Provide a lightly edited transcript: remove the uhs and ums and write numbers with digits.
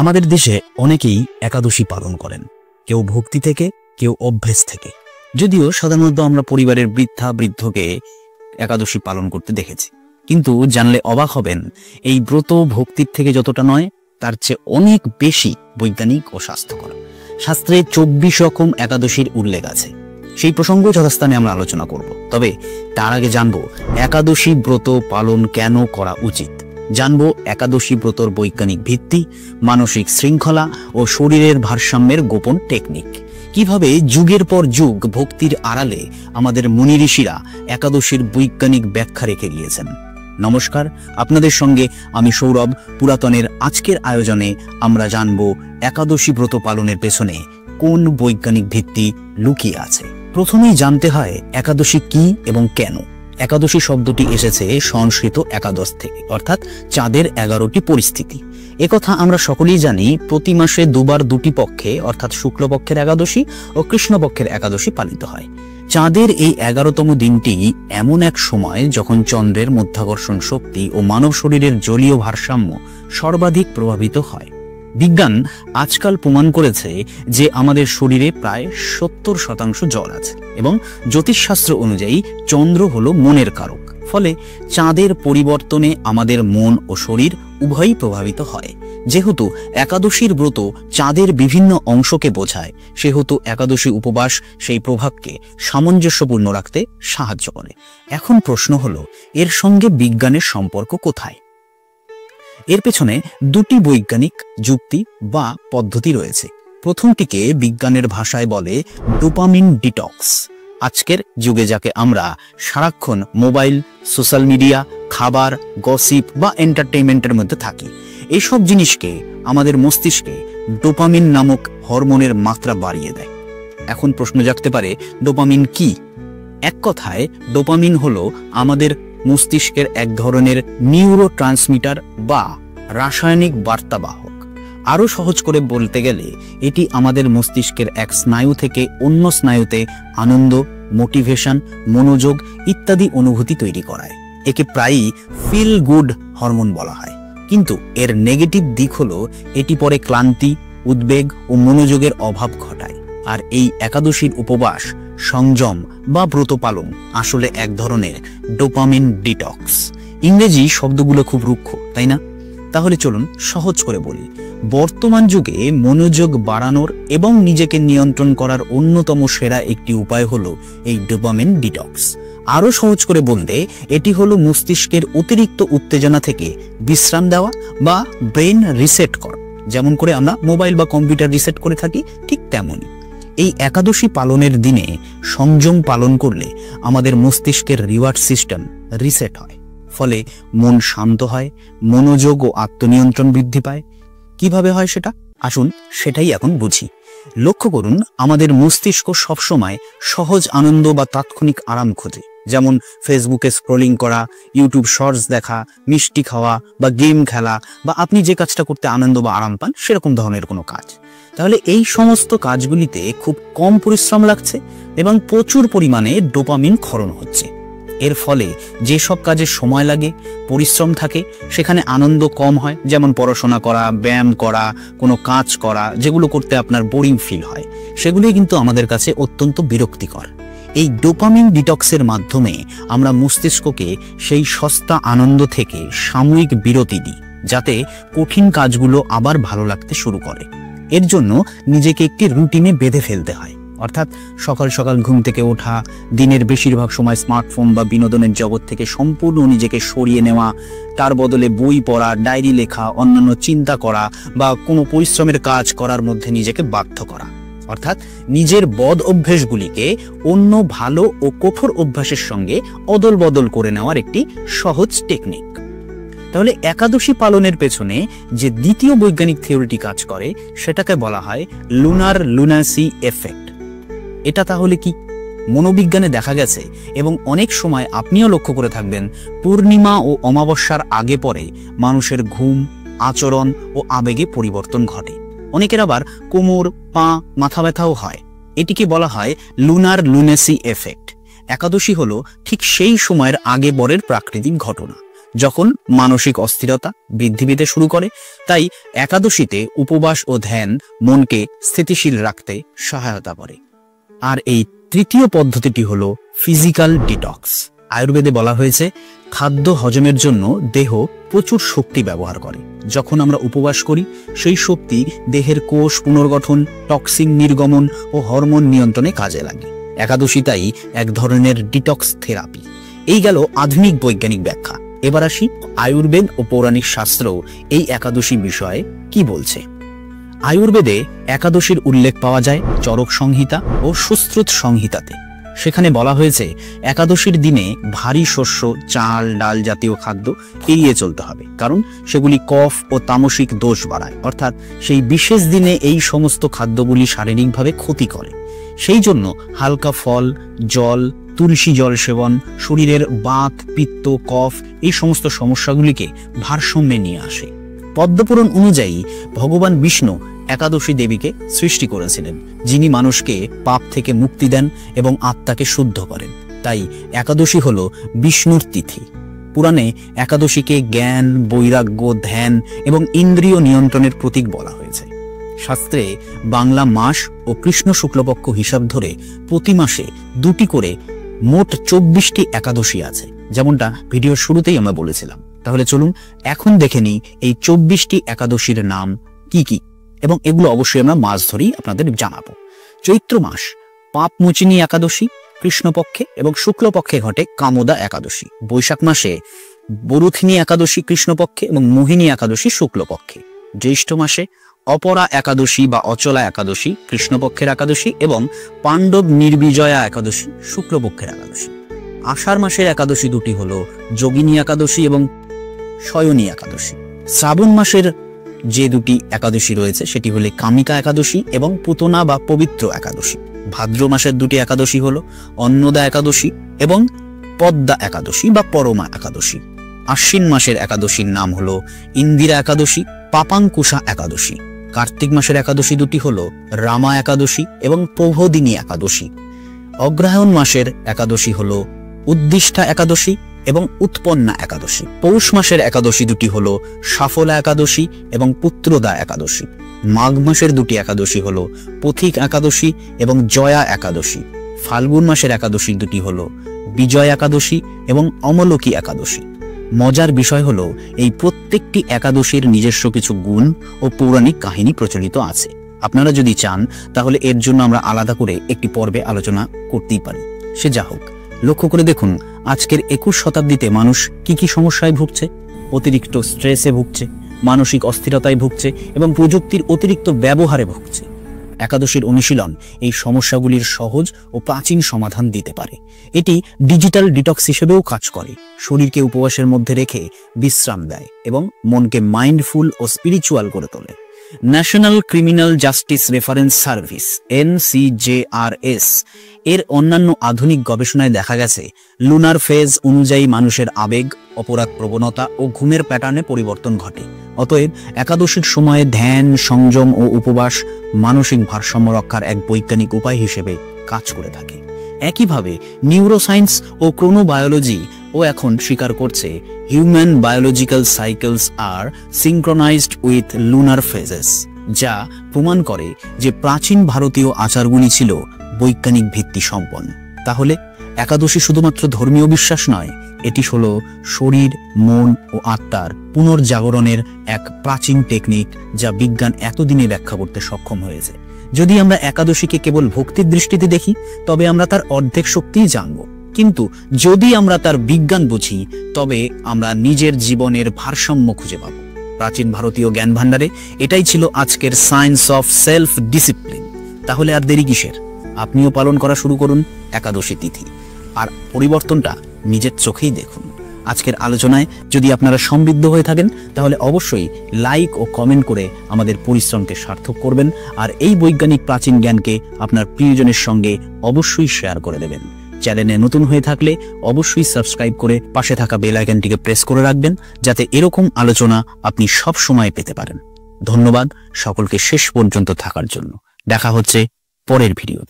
আমাদের দেশে অনেকেই একাদশী পালন করেন, কেউ ভক্তি থেকে, কেউ অভ্যেস থেকে। যদিও সাধারণত আমরা পরিবারের বৃদ্ধা বৃদ্ধকে একাদশী পালন করতে দেখেছি, কিন্তু জানলে অবাক হবেন এই ব্রত ভক্তির থেকে যতটা নয় তার চেয়ে অনেক বেশি বৈজ্ঞানিক ও স্বাস্থ্যকর। শাস্ত্রে 24 রকম একাদশীর উল্লেখ আছে, সেই প্রসঙ্গ যথাস্থানে আমরা আলোচনা করব। তবে তার আগে জানবো একাদশী ব্রত পালন কেন করা উচিত, জানবো একাদশী ব্রতর বৈজ্ঞানিক ভিত্তি, মানসিক শৃঙ্খলা ও শরীরের ভারসাম্যের গোপন টেকনিক, কিভাবে যুগের পর যুগ ভক্তির আড়ালে আমাদের মুনি ঋষিরা একাদশীর বৈজ্ঞানিক ব্যাখ্যা রেখে গিয়েছেন। নমস্কার, আপনাদের সঙ্গে আমি সৌরভ। পুরাতনের আজকের আয়োজনে আমরা জানবো একাদশী ব্রত পালনের পেছনে কোন বৈজ্ঞানিক ভিত্তি লুকিয়ে আছে। প্রথমেই জানতে হয় একাদশী কি এবং কেন। একাদশী শব্দটি এসেছে সংস্কৃত একাদশ থেকে, অর্থাৎ চাঁদের 11টি পরিস্থিতি। একথা আমরা সকলেই জানি, প্রতি মাসে দুবার দুটি পক্ষে অর্থাৎ শুক্লপক্ষের একাদশী ও কৃষ্ণপক্ষের একাদশী পালিত হয়। চাঁদের এই 11তম দিনটি এমন এক সময় যখন চন্দ্রের মধ্যাকর্ষণ শক্তি ও মানব শরীরের জলীয় ভারসাম্য সর্বাধিক প্রভাবিত হয়। বিজ্ঞান আজকাল প্রমাণ করেছে যে আমাদের শরীরে প্রায় 70% জল আছে এবং জ্যোতিষশাস্ত্র অনুযায়ী চন্দ্র হলো মনের কারক। ফলে চাঁদের পরিবর্তনে আমাদের মন ও শরীর উভয়ই প্রভাবিত হয়। যেহেতু একাদশীর ব্রত চাঁদের বিভিন্ন অংশকে বোঝায়, সেহেতু একাদশী উপবাস সেই প্রভাবকে সামঞ্জস্যপূর্ণ রাখতে সাহায্য করে। এখন প্রশ্ন হলো, এর সঙ্গে বিজ্ঞানের সম্পর্ক কোথায়? এর পেছনে দুটি বৈজ্ঞানিক যুক্তি বা পদ্ধতি রয়েছে। প্রথমটিকে বিজ্ঞানের ভাষায় বলে ডোপামিন ডিটক্স। আজকের যুগে যাকে আমরা সারাক্ষণ মোবাইল, সোশ্যাল মিডিয়া, খাবার, গসিপ বা এন্টারটেইনমেন্টের মধ্যে থাকি, এইসব জিনিসকে আমাদের মস্তিষ্কে ডোপামিন নামক হরমোনের মাত্রা বাড়িয়ে দেয়। এখন প্রশ্ন জাগতে পারে, ডোপামিন কি? এক কথায় ডোপামিন হলো আমাদের মস্তিষ্কের এক ধরনের নিউরো ট্রান্সমিটার বা রাসায়নিক বার্তাবাহক। আরো সহজ করে বলতে গেলে এটি আমাদের মস্তিষ্কের এক স্নায়ু থেকে অন্য স্নায়ুতে আনন্দ, মোটিভেশন, মনোযোগ ইত্যাদি অনুভূতি তৈরি করায়। একে প্রায়ই ফিল গুড হরমোন বলা হয়। কিন্তু এর নেগেটিভ দিক হলো এটি পরে ক্লান্তি, উদ্বেগ ও মনোযোগের অভাব ঘটায়। আর এই একাদশীর উপবাস, সংযম বা ব্রত পালন আসলে এক ধরনের ডোপামিন ডিটক্স। ইংরেজি শব্দগুলো খুব রুক্ষ, তাই না? তাহলে চলুন সহজ করে বলি। বর্তমান যুগে মনোযোগ বাড়ানোর এবং নিজেকে নিয়ন্ত্রণ করার অন্যতম সেরা একটি উপায় হলো এই ডোপামিন ডিটক্স। আরো সহজ করে বলতে এটি হলো মস্তিষ্কের অতিরিক্ত উত্তেজনা থেকে বিশ্রাম দেওয়া বা ব্রেন রিসেট করা। যেমন করে আমরা মোবাইল বা কম্পিউটার রিসেট করে থাকি, ঠিক তেমনই এই একাদশী পালনের দিনে সংযম পালন করলে আমাদের মস্তিষ্কের রিওয়ার্ড সিস্টেম রিসেট হয়। ফলে মন শান্ত হয়, মনোযোগ ও আত্মনিয়ন্ত্রণ বৃদ্ধি পায়। কিভাবে হয় সেটা? আসুন সেটাই এখন বুঝি। লক্ষ্য করুন, আমাদের মস্তিষ্ক সবসময় সহজ আনন্দ বা তাৎক্ষণিক আরাম খোঁজে। যেমন ফেসবুকে স্ক্রলিং করা, ইউটিউব শর্টস দেখা, মিষ্টি খাওয়া বা গেম খেলা, বা আপনি যে কাজটা করতে আনন্দ বা আরাম পান সেরকম ধরনের কোনো কাজ। তাহলে এই সমস্ত কাজগুলিতে খুব কম পরিশ্রম লাগছে এবং প্রচুর পরিমাণে ডোপামিন ক্ষরণ হচ্ছে। এর ফলে যেসব কাজে সময় লাগে, পরিশ্রম থাকে, সেখানে আনন্দ কম হয়। যেমন পড়াশোনা করা, ব্যায়াম করা, কোনো কাজ করা যেগুলো করতে আপনার বোরিং ফিল হয়, সেগুলি কিন্তু আমাদের কাছে অত্যন্ত বিরক্তিকর। এই ডোপামিন ডিটক্সের মাধ্যমে আমরা মস্তিষ্ককে সেই সস্তা আনন্দ থেকে সাময়িক বিরতি দিই, যাতে কঠিন কাজগুলো আবার ভালো লাগতে শুরু করে। এর জন্য নিজেকে একটি রুটিনে বেঁধে ফেলতে হয়। অর্থাৎ সকাল সকাল ঘুম থেকে ওঠা, দিনের বেশিরভাগ সময় স্মার্টফোন বা বিনোদনের জগৎ থেকে সম্পূর্ণ নিজেকে সরিয়ে নেওয়া, তার বদলে বই পড়া, ডায়েরি লেখা, অন্যান্য চিন্তা করা বা কোনো পরিশ্রমের কাজ করার মধ্যে নিজেকে বাধ্য করা। অর্থাৎ নিজের বদ অভ্যেসগুলিকে অন্য ভালো ও কঠোর অভ্যাসের সঙ্গে অদল বদল করে নেওয়ার একটি সহজ টেকনিক। তাহলে একাদশী পালনের পেছনে যে দ্বিতীয় বৈজ্ঞানিক থিওরিটি কাজ করে সেটাকে বলা হয় লুনার লুনাসি এফেক্ট। এটা তাহলে কি? মনোবিজ্ঞানে দেখা গেছে এবং অনেক সময় আপনিও লক্ষ্য করে থাকবেন, পূর্ণিমা ও অমাবস্যার আগে পরে মানুষের ঘুম, আচরণ ও আবেগে পরিবর্তন ঘটে। অনেকের আবার কোমর, পা, মাথা ব্যথাও হয়। এটিকে বলা হয় লুনার লুনেসি এফেক্ট। একাদশী হলো ঠিক সেই সময়ের আগে পরের প্রাকৃতিক ঘটনা। যখন মানসিক অস্থিরতা বৃদ্ধি পেতে শুরু করে। তাই একাদশীতে উপবাস ও ধ্যান মনকে স্থিতিশীল রাখতে সহায়তা করে। আর এই তৃতীয় পদ্ধতিটি হলো ফিজিক্যাল ডিটক্স। আয়ুর্বেদে বলা হয়েছে খাদ্য হজমের জন্য দেহ প্রচুর শক্তি ব্যবহার করে। যখন আমরা উপবাস করি সেই শক্তি দেহের কোষ পুনর্গঠন, টক্সিন নির্গমন ও হরমোন নিয়ন্ত্রণে কাজে লাগে। একাদশী তাই এক ধরনের ডিটক্স থেরাপি। এই গেল আধুনিক বৈজ্ঞানিক ব্যাখ্যা। এবার আসি আয়ুর্বেদ ও পৌরাণিক শাস্ত্র এই একাদশী বিষয়ে কি বলছে। আয়ুর্বেদে একাদশীর উল্লেখ পাওয়া যায় চরক সংহিতা ও সুশ্রুত সংহিতাতে। সেখানে বলা হয়েছে একাদশীর দিনে ভারী শস্য, চাল, ডাল জাতীয় খাদ্য এড়িয়ে চলতে হবে, কারণ সেগুলি কফ ও তামসিক দোষ বাড়ায়। অর্থাৎ সেই বিশেষ দিনে এই সমস্ত খাদ্যগুলি শারীরিকভাবে ক্ষতি করে। সেই জন্য হালকা ফল, জল, তুলসী জল সেবন শরীরের বাত, পিত্ত, কফ এই সমস্ত সমস্যাগুলিকে ভারসাম্যে নিয়ে আসে। পদ্মপুরাণ অনুযায়ী ভগবান বিষ্ণু একাদশী দেবীকে সৃষ্টি করেছিলেন, যিনি মানুষকে পাপ থেকে মুক্তি দেন এবং আত্মাকে শুদ্ধ করেন। তাই একাদশী হল বিষ্ণুর তিথি। পুরাণে একাদশীকে জ্ঞান, বৈরাগ্য, ধ্যান এবং ইন্দ্রিয় নিয়ন্ত্রণের প্রতীক বলা হয়েছে। শাস্ত্রে বাংলা মাস ও কৃষ্ণ শুক্লপক্ষ হিসাব ধরে প্রতি মাসে 2টি করে মোট 24টি একাদশী আছে, যেমনটা ভিডিওর শুরুতেই আমরা বলেছিলাম। তাহলে চলুন এখন দেখে নিই এই 24টি একাদশীর নাম কি কি, এবং এগুলো অবশ্যই আমরা মাস ধরেই আপনাদের জানাবো। চৈত্র মাস পাপমোচিনী একাদশী কৃষ্ণপক্ষে এবং শুক্লপক্ষে ঘটে কামোদা একাদশী। বৈশাখ মাসে বরুথিনী একাদশী কৃষ্ণপক্ষে এবং মোহিনী একাদশী শুক্লপক্ষে। জ্যৈষ্ঠ মাসে অপরা একাদশী বা অচলা একাদশী কৃষ্ণপক্ষের একাদশী এবং পাণ্ডব নির্বিজয়া একাদশী শুক্লপক্ষের একাদশী। আষাঢ় মাসের একাদশী দুটি হলো যোগিনী একাদশী এবং শয়নী একাদশী। শ্রাবণ মাসের যে দুটি একাদশী রয়েছে সেটি হলো কামিকা একাদশী এবং পুতনা বা পবিত্র একাদশী। ভাদ্র মাসের দুটি একাদশী হলো অন্নদা একাদশী এবং পদ্মা একাদশী বা পরমা একাদশী। আশ্বিন মাসের একাদশীর নাম হলো ইন্দিরা একাদশী, পাপাঙ্কুশা একাদশী। কার্তিক মাসের একাদশী দুটি হলো রামা একাদশী এবং প্রবোধিনী একাদশী। অগ্রহায়ণ মাসের একাদশী হলো উদ্দিষ্ঠা একাদশী এবং উৎপন্না একাদশী। পৌষ মাসের একাদশী দুটি হলো সাফলা একাদশী এবং পুত্রদা একাদশী। মাঘ মাসের দুটি একাদশী হলো পথিক একাদশী এবং জয়া একাদশী। ফাল্গুন মাসের একাদশী দুটি হলো বিজয় একাদশী এবং অমলকী একাদশী। মজার বিষয় হলো এই প্রত্যেকটি একাদশীর নিজস্ব কিছু গুণ ও পৌরাণিক কাহিনী প্রচলিত আছে। আপনারা যদি চান তাহলে এর জন্য আমরা আলাদা করে একটি পর্বে আলোচনা করতেই পারি। সে যা হোক, লক্ষ্য করে দেখুন আজকের 21 শতাব্দীতে মানুষ কি কি সমস্যায় ভুগছে। অতিরিক্ত স্ট্রেসে ভুগছে, মানসিক অস্থিরতায় ভুগছে এবং প্রযুক্তির অতিরিক্ত ব্যবহারে ভুগছে। একাদশীর অনুশীলন এই সমস্যাগুলির সহজ ও প্রাচীন সমাধান দিতে পারে। এটি ডিজিটাল ডিটক্স হিসেবেও কাজ করে, শরীরকে উপবাসের মধ্যে রেখে বিশ্রাম দেয় এবং মনকে মাইন্ডফুল ও স্পিরিচুয়াল করে তোলে। National criminal justice reference service NCJRS এর অন্যান্য আধুনিক গবেষণায় দেখা গেছে লুনার ফেজ অনুযায়ী মানুষের আবেগ, অপরাধ প্রবণতা ও ঘুমের প্যাটার্নে পরিবর্তন ঘটে। অতএব একাদশীর সময়ে ধ্যান, সংযম ও উপবাস মানসিক ভারসাম্য রক্ষার এক বৈজ্ঞানিক উপায় হিসেবে কাজ করে থাকে। একইভাবে নিউরোসায়েন্স ও ক্রোনোবায়োলজি ও এখন স্বীকার করছে human biological cycles are synchronized with lunar phases, যা প্রমাণ করে যে প্রাচীন ভারতীয় আচারগুলি ছিল বৈজ্ঞানিক ভিত্তি সম্পন্ন। তাহলে একাদশী শুধুমাত্র ধর্মীয় বিশ্বাস নয়, এটি হলো শরীর, মন ও আত্মার পুনর্জাগরণের এক প্রাচীন টেকনিক যা বিজ্ঞান এতদিনে ব্যাখ্যা করতে সক্ষম হয়েছে। যদি আমরা একাদশীকে কেবল ভক্তির দৃষ্টিতে দেখি তবে আমরা তার অর্ধেক শক্তিই জানব, কিন্তু যদি আমরা তার বিজ্ঞান বুঝি তবে আমরা নিজের জীবনের ভারসাম্য খুঁজে পাব। প্রাচীন ভারতীয় জ্ঞান ভাণ্ডারে এটাই ছিল আজকের সায়েন্স অফ সেলফ ডিসিপ্লিন। তাহলে আর দেরি কিসের? আপনিও পালন করা শুরু করুন একাদশী তিথি, আর পরিবর্তনটা নিজের চোখেই দেখুন। আজকের আলোচনায় যদি আপনারা সমৃদ্ধ হয়ে থাকেন তাহলে অবশ্যই লাইক ও কমেন্ট করে আমাদের পরিশ্রমকে সার্থক করবেন, আর এই বৈজ্ঞানিক প্রাচীন জ্ঞানকে আপনার প্রিয়জনের সঙ্গে অবশ্যই শেয়ার করে দেবেন। চ্যানেলে নতুন হয়ে থাকলে অবশ্যই সাবস্ক্রাইব করে পাশে থাকা বেল আইকনটিকে প্রেস করে রাখবেন, যাতে এরকম আলোচনা আপনি সব সময় পেতে পারেন। ধন্যবাদ সকলকে শেষ পর্যন্ত থাকার জন্য। দেখা হচ্ছে পরের ভিডিও।